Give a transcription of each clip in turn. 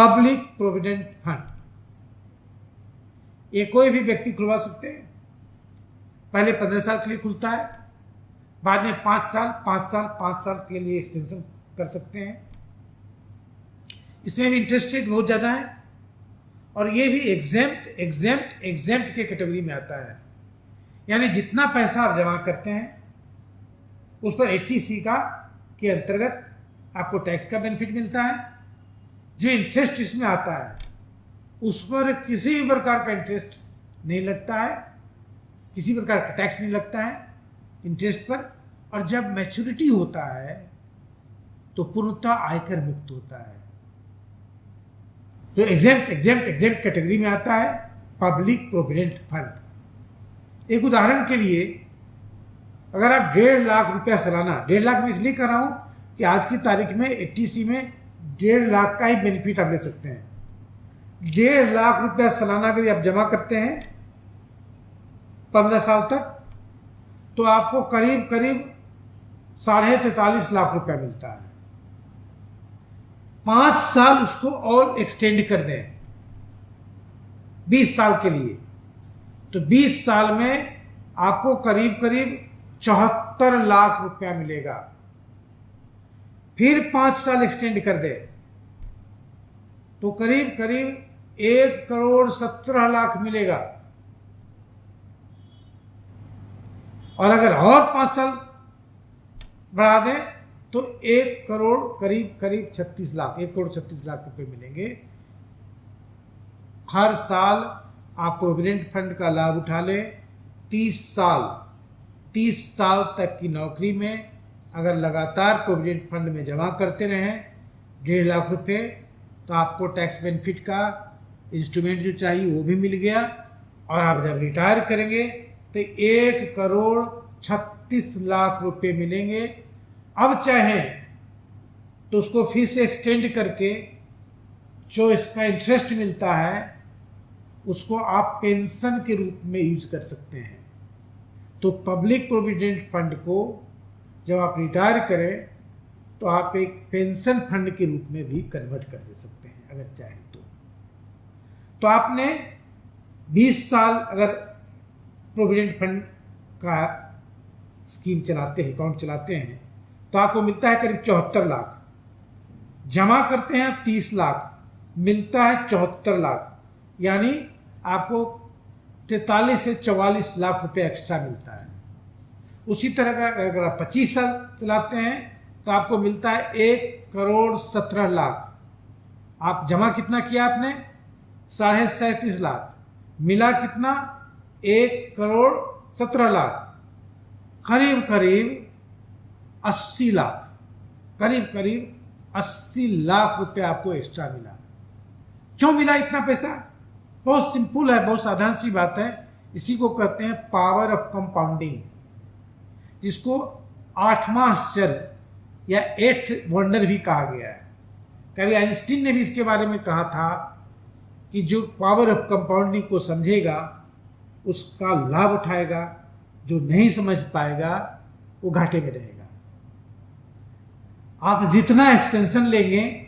Public provident fund, ये कोई भी व्यक्ति खुलवा सकते हैं। पहले 15 साल के लिए खुलता है, बाद में 5 साल के लिए एक्सटेंशन कर सकते हैं। इसमें भी इंटरेस्ट रेट बहुत ज़्यादा है और ये भी एग्जेम्प्ट के कैटेगरी में आता है। यानी जितना पैसा आप जमा करते हैं उस पर 80C के अंतर्गत आपको टैक्स का बेनिफिट मिलता है। जो इंटरेस्ट इसमें आता है उस पर किसी भी प्रकार का इंटरेस्ट नहीं लगता है, किसी प्रकार का टैक्स नहीं लगता है इंटरेस्ट पर। और जब मैच्योरिटी होता है तो पूर्णतः आयकर मुक्त होता है। तो एग्जेम्प्ट कैटेगरी में आता है पब्लिक प्रोविडेंट फंड। एक उदाहरण के लिए, अगर आप 1.5 लाख रुपया सालाना, 1.5 लाख में इसलिए कर रहा हूं कि आज की तारीख में 80C में 1.5 लाख का ही बेनिफिट आप ले सकते हैं। 1.5 लाख रुपया सालाना अगर आप जमा करते हैं 15 साल तक, तो आपको करीब 43.5 लाख रुपया मिलता है। 5 साल उसको और एक्सटेंड कर दें 20 साल के लिए, तो 20 साल में आपको करीब 74 लाख रुपया मिलेगा। फिर 5 साल एक्सटेंड कर दे तो करीब 1,17 लाख मिलेगा। और अगर और 5 साल बढ़ा दें तो 1 करोड़ करीब 36 लाख, 1,36 लाख रुपए मिलेंगे। हर साल आप प्रोविडेंट फंड का लाभ उठा लें। 30 साल तक की नौकरी में अगर लगातार प्रोविडेंट फंड में जमा करते रहें 1.5 लाख रुपए, तो आपको टैक्स बेनिफिट का इंस्ट्रूमेंट जो चाहिए वो भी मिल गया। और आप जब रिटायर करेंगे तो 1,36 लाख रुपए मिलेंगे। अब चाहें तो उसको फिर से एक्सटेंड करके जो इसका इंटरेस्ट मिलता है उसको आप पेंशन के रूप में यूज कर सकते हैं। तो पब्लिक प्रोविडेंट फंड को जब आप रिटायर करें तो आप एक पेंशन फंड के रूप में भी कन्वर्ट कर दे सकते हैं अगर चाहें तो आपने 20 साल अगर प्रोविडेंट फंड का स्कीम चलाते हैं, अकाउंट चलाते हैं, तो आपको मिलता है करीब 74 लाख। जमा करते हैं 30 लाख, मिलता है 74 लाख, यानी आपको 43 से 44 लाख रुपए एक्स्ट्रा मिलता है। उसी तरह का अगर आप 25 साल चलाते हैं तो आपको मिलता है 1,17 लाख। आप जमा कितना किया आपने? 37.5 लाख। मिला कितना? 1,17 लाख। करीब 80 लाख, करीब 80 लाख रुपए आपको एक्स्ट्रा मिला। क्यों मिला इतना पैसा? बहुत सिंपल है, बहुत साधारण सी बात है। इसी को कहते हैं पावर ऑफ कंपाउंडिंग, जिसको 8वां आश्चर्य या 8th वंडर भी कहा गया है। कभी आइंस्टीन ने भी इसके बारे में कहा था कि जो पावर ऑफ कंपाउंडिंग को समझेगा उसका लाभ उठाएगा, जो नहीं समझ पाएगा वो घाटे में रहेगा। आप जितना एक्सटेंशन लेंगे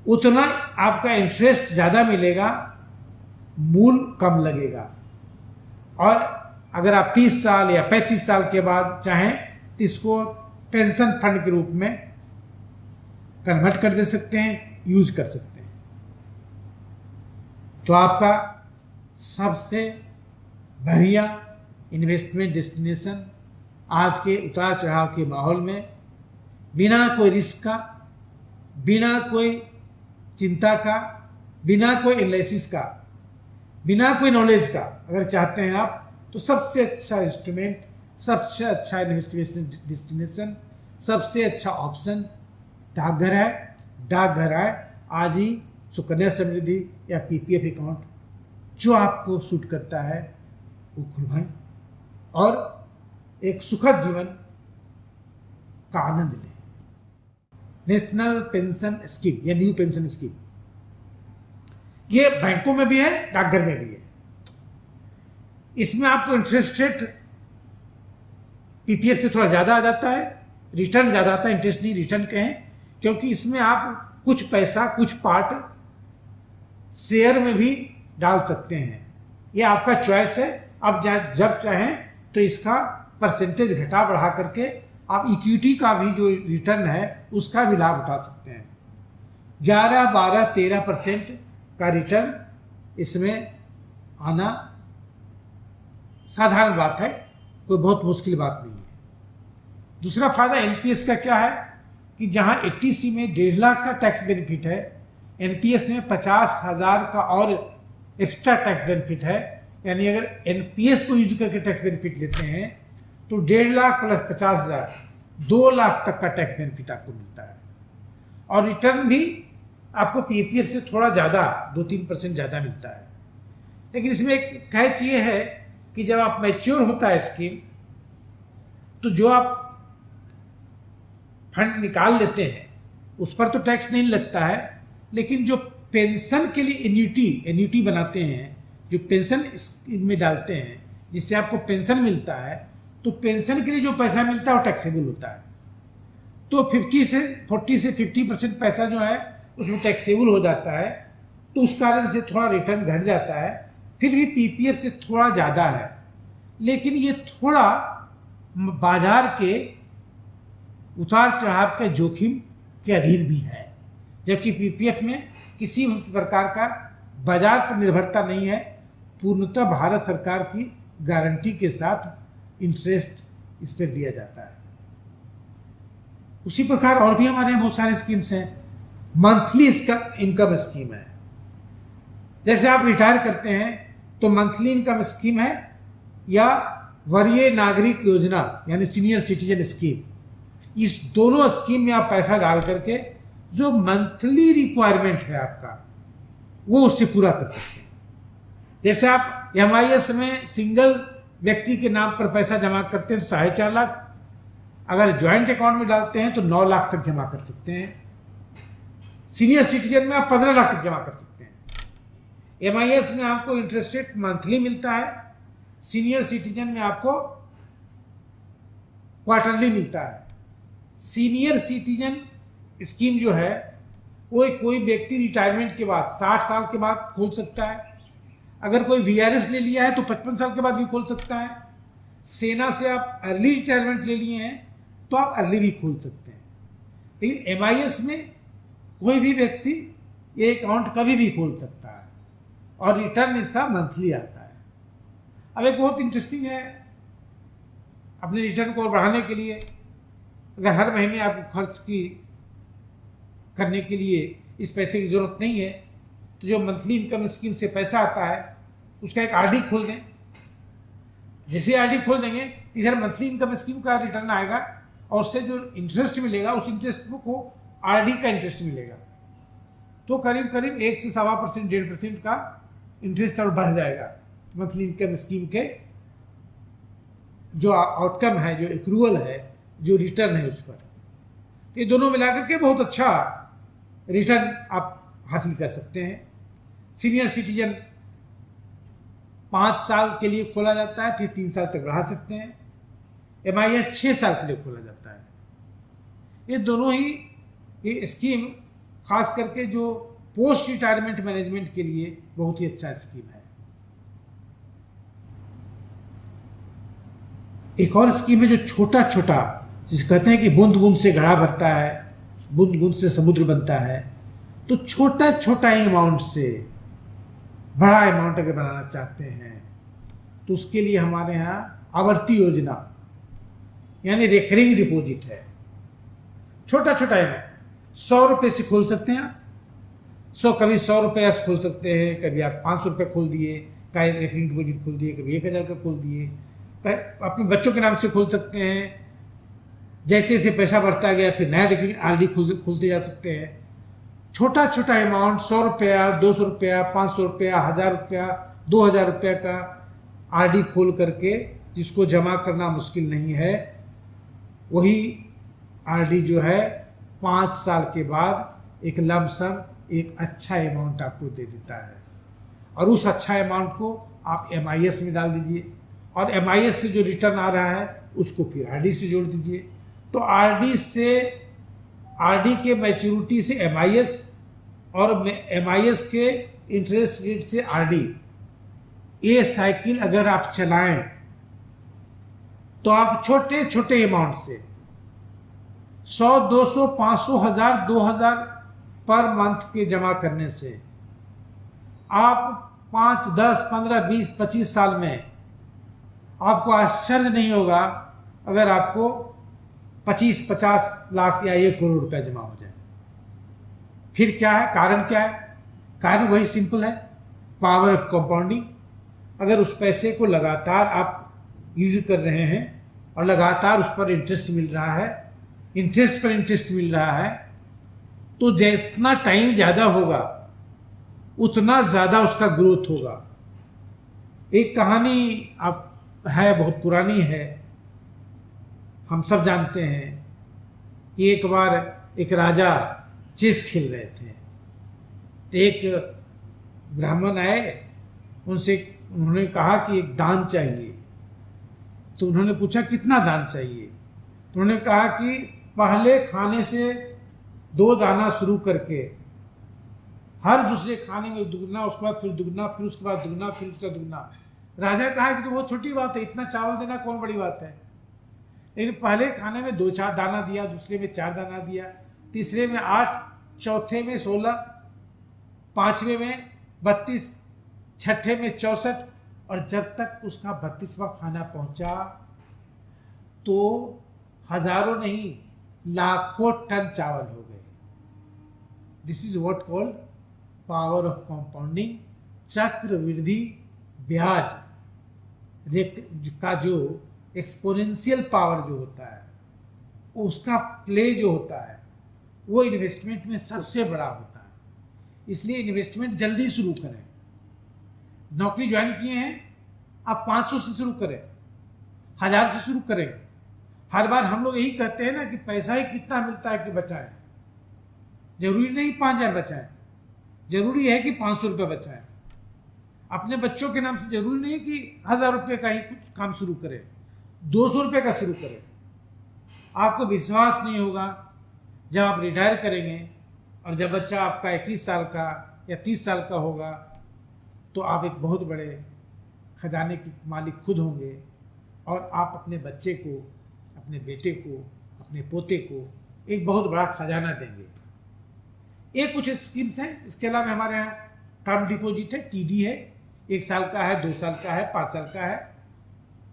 उतना आपका इंटरेस्ट ज़्यादा मिलेगा, मूल कम लगेगा। और अगर आप 30 साल या 35 साल के बाद चाहें तो इसको पेंशन फंड के रूप में कन्वर्ट कर दे सकते हैं, यूज कर सकते हैं। तो आपका सबसे बढ़िया इन्वेस्टमेंट डेस्टिनेशन आज के उतार चढ़ाव के माहौल में, बिना कोई रिस्क का, बिना कोई चिंता का, बिना कोई एनालिसिस का, बिना कोई नॉलेज का अगर चाहते हैं आप, तो सबसे अच्छा इंस्ट्रूमेंट, सबसे अच्छा इन्वेस्टमेंट डेस्टिनेशन, सबसे अच्छा ऑप्शन डाकघर है। डाकघर है, आज ही सुकन्या समृद्धि या पीपीएफ अकाउंट जो आपको सूट करता है वो खुलवाएं और एक सुखद जीवन का आनंद लें। नेशनल पेंशन स्कीम या न्यू पेंशन स्कीम, ये बैंकों में भी है, डाकघर में भी है। इसमें आपको इंटरेस्ट रेट पीपीएफ से थोड़ा ज़्यादा आ जाता है, रिटर्न ज़्यादा आता है, इंटरेस्ट नहीं रिटर्न कहें, क्योंकि इसमें आप कुछ पैसा, कुछ पार्ट शेयर में भी डाल सकते हैं। ये आपका चॉइस है। आप जब चाहें तो इसका परसेंटेज घटा बढ़ा करके आप इक्विटी का भी जो रिटर्न है उसका भी लाभ उठा सकते हैं। 11, 12, 13% का रिटर्न इसमें आना साधारण बात है, कोई बहुत मुश्किल बात नहीं है। दूसरा फायदा एनपीएस का क्या है कि जहां 80C में 1.5 लाख का टैक्स बेनिफिट है, एनपीएस में 50,000 का और एक्स्ट्रा टैक्स बेनिफिट है। यानी अगर एनपीएस को यूज करके टैक्स बेनिफिट लेते हैं तो 1.5 लाख प्लस 50,000 2 लाख तक का टैक्स बेनिफिट आपको मिलता है। और रिटर्न भी आपको पीपीएफ से थोड़ा ज़्यादा 2-3% ज़्यादा मिलता है। लेकिन इसमें एक कैच ये है कि जब आप मैच्योर होता है स्कीम तो जो आप फंड निकाल लेते हैं उस पर तो टैक्स नहीं लगता है, लेकिन जो पेंशन के लिए एन्यूटी बनाते हैं, जो पेंशन स्कीम में डालते हैं जिससे आपको पेंशन मिलता है, तो पेंशन के लिए जो पैसा मिलता है वो टैक्सेबल होता है। तो 40 से 50% पैसा जो है उसमें टैक्सेबल हो जाता है, तो उस कारण से थोड़ा रिटर्न घट जाता है। फिर भी पीपीएफ से थोड़ा ज़्यादा है, लेकिन ये थोड़ा बाजार के उतार चढ़ाव के जोखिम के अधीन भी है, जबकि पीपीएफ में किसी प्रकार का बाजार पर निर्भरता नहीं है। पूर्णतः भारत सरकार की गारंटी के साथ इंटरेस्ट इस पर दिया जाता है। उसी प्रकार और भी हमारे यहाँ बहुत सारे स्कीम्स हैं। मंथली इसका इनकम स्कीम है। जैसे आप रिटायर करते हैं तो मंथली इनकम स्कीम है, या वरीय नागरिक योजना यानी सीनियर सिटीजन स्कीम। इस दोनों स्कीम में आप पैसा डाल करके जो मंथली रिक्वायरमेंट है आपका वो उससे पूरा कर सकते हैं। जैसे आप एमआईएस में सिंगल व्यक्ति के नाम पर पैसा जमा करते हैं तो 4.5 लाख, अगर ज्वाइंट अकाउंट में डालते हैं तो 9 लाख तक जमा कर सकते हैं। सीनियर सिटीजन में आप 15 लाख तक जमा कर सकते हैं। एमआईएस में आपको इंटरेस्ट रेट मंथली मिलता है, सीनियर सिटीजन में आपको क्वार्टरली मिलता है। सीनियर सिटीजन स्कीम जो है वो कोई व्यक्ति रिटायरमेंट के बाद 60 साल के बाद खोल सकता है। अगर कोई वीआरएस ले लिया है तो 55 साल के बाद भी खोल सकता है। सेना से आप अर्ली रिटायरमेंट ले लिए हैं तो आप अर्ली भी खोल सकते हैं। लेकिन एमआईएस में कोई भी व्यक्ति ये अकाउंट कभी भी खोल सकता है और रिटर्न इसका मंथली आता है। अब एक बहुत इंटरेस्टिंग है, अपने रिटर्न को बढ़ाने के लिए अगर हर महीने आपको खर्च की करने के लिए इस पैसे की जरूरत नहीं है तो जो मंथली इनकम स्कीम से पैसा आता है उसका एक आरडी खोल दें। जैसे आरडी खोल देंगे इधर मंथली इनकम स्कीम का रिटर्न आएगा और उससे जो इंटरेस्ट मिलेगा उस इंटरेस्ट को आरडी का इंटरेस्ट मिलेगा, तो करीब करीब 1 से 1.25%, 1.5% का इंटरेस्ट और बढ़ जाएगा मंथली इनकम स्कीम के जो आउटकम है, जो एक्रूअल है, जो रिटर्न है उस पर। ये दोनों मिलाकर के बहुत अच्छा रिटर्न आप हासिल कर सकते हैं। सीनियर सिटीजन 5 साल के लिए खोला जाता है, फिर 3 साल तक बढ़ा सकते हैं। एमआईएस 6 साल के लिए खोला जाता है। ये दोनों ही ये स्कीम खास करके जो पोस्ट रिटायरमेंट मैनेजमेंट के लिए बहुत ही अच्छा स्कीम है। एक और स्कीम है जो छोटा छोटा, जिसे कहते हैं कि बूंद बूंद से घड़ा भरता है, बूंद बूंद से समुद्र बनता है। तो छोटा छोटा अमाउंट से बड़ा अमाउंट अगर बनाना चाहते हैं तो उसके लिए हमारे यहाँ आवर्ती योजना यानी रिकरिंग डिपॉजिट है। छोटा छोटा अमाउंट 100 रुपये से खोल सकते हैं आप। कभी 100 रुपये से खोल सकते हैं, कभी आप 500 रुपये खोल दिए, कभी रिकरिंग डिपॉजिट खोल दिए, कभी 1000 का खोल दिए, अपने बच्चों के नाम से खोल सकते हैं। जैसे जैसे पैसा बढ़ता गया फिर नया रिकरिंग आरडी खोलते जा सकते हैं। छोटा छोटा अमाउंट 100 रुपया, 200 रुपया, 500 रुपया, 1000 रुपया, 2000 रुपया का आरडी खोल करके जिसको जमा करना मुश्किल नहीं है, वही आरडी जो है 5 साल के बाद एक लमसम एक अच्छा अमाउंट आपको दे देता है। और उस अच्छा अमाउंट को आप एमआईएस में डाल दीजिए और एमआईएस से जो रिटर्न आ रहा है उसको फिर आरडी से जोड़ दीजिए। तो आरडी के मैच्योरिटी से एमआईएस और एमआईएस के इंटरेस्ट रेट से आरडी, ये साइकिल अगर आप चलाएं तो आप छोटे छोटे अमाउंट से 100, 200, 500, 1000, 2000 पर मंथ के जमा करने से आप 5, 10, 15, 20, 25 साल में आपको आश्चर्य नहीं होगा अगर आपको 25, 50 लाख या 1 करोड़ रुपया जमा हो जाए। फिर क्या है कारण? क्या है कारण? वही सिंपल है, पावर ऑफ कंपाउंडिंग। अगर उस पैसे को लगातार आप यूज कर रहे हैं और लगातार उस पर इंटरेस्ट मिल रहा है, इंटरेस्ट पर इंटरेस्ट मिल रहा है, तो जितना टाइम ज़्यादा होगा उतना ज़्यादा उसका ग्रोथ होगा। एक कहानी आप है, बहुत पुरानी है, हम सब जानते हैं कि एक बार एक राजा चेस खेल रहे थे, तो एक ब्राह्मण आए, उन्होंने कहा कि एक दान चाहिए। तो उन्होंने पूछा कितना दान चाहिए? तो उन्होंने कहा कि पहले खाने से 2 दाना शुरू करके हर दूसरे खाने में दुगना, उसके बाद फिर दुगना, फिर उसके बाद दुगना, फिर उसका दुगना। राजा कहा कि तो बहुत छोटी बात है, इतना चावल देना कौन बड़ी बात है। लेकिन पहले खाने में 2-4 दाना दिया, दूसरे में 4 दाना दिया, तीसरे में 8, चौथे में 16, पांचवें में 32, छठे में 64, और जब तक उसका 32वां खाना पहुंचा तो हजारों नहीं लाखों टन चावल हो गए। This is what called power of compounding. चक्रवृद्धि ब्याज का जो एक्सपोनेंशियल पावर जो होता है, उसका प्ले जो होता है वो इन्वेस्टमेंट में सबसे बड़ा होता है। इसलिए इन्वेस्टमेंट जल्दी शुरू करें। नौकरी ज्वाइन किए हैं, आप 500 से शुरू करें, 1000 से शुरू करें। हर बार हम लोग यही कहते हैं ना कि पैसा ही कितना मिलता है कि बचाएं। जरूरी नहीं 5000 बचाएं, जरूरी है कि 500 रुपये बचाएं। अपने बच्चों के नाम से जरूरी नहीं कि 1000 रुपये का ही कुछ काम शुरू करें, 200 रुपये का शुरू करें। आपको विश्वास नहीं होगा जब आप रिटायर करेंगे और जब बच्चा आपका 21 साल का या 30 साल का होगा, तो आप एक बहुत बड़े खजाने के मालिक खुद होंगे और आप अपने बच्चे को, अपने बेटे को, अपने पोते को एक बहुत बड़ा खजाना देंगे। ये कुछ स्कीम्स हैं। इसके अलावा हमारे यहाँ टर्म डिपॉजिट है, टीडी है, 1 साल का है, 2 साल का है, 5 साल का है,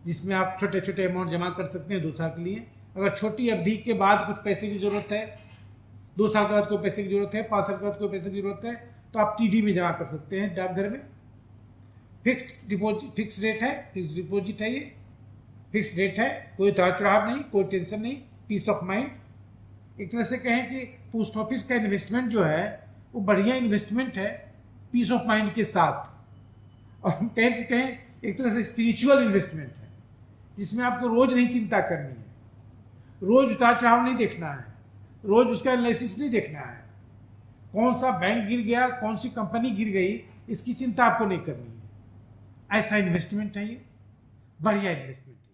जिसमें आप छोटे छोटे अमाउंट जमा कर सकते हैं 2 साल के लिए। अगर छोटी अवधि के बाद कुछ पैसे की जरूरत है, 2 साल के बाद कोई पैसे की जरूरत है, 5 साल के बाद कोई पैसे की जरूरत है, तो आप टीडी में जमा कर सकते हैं डाकघर में। फिक्स डिपॉजिट, फिक्स रेट है, फिक्स डिपॉजिट है, ये फिक्स रेट है, कोई उतार चढ़ाव नहीं, कोई टेंशन नहीं, पीस ऑफ माइंड। एक तरह से कहें कि पोस्ट ऑफिस का इन्वेस्टमेंट जो है वो बढ़िया इन्वेस्टमेंट है, पीस ऑफ माइंड के साथ। और हम कहें एक तरह से स्पिरिचुअल इन्वेस्टमेंट है, जिसमें आपको रोज नहीं चिंता करनी है, रोज उतार चढ़ाव नहीं देखना है, रोज उसका एनालिसिस नहीं देखना है, कौन सा बैंक गिर गया, कौन सी कंपनी गिर गई, इसकी चिंता आपको नहीं करनी है। ऐसा इन्वेस्टमेंट है ये, बढ़िया इन्वेस्टमेंट है।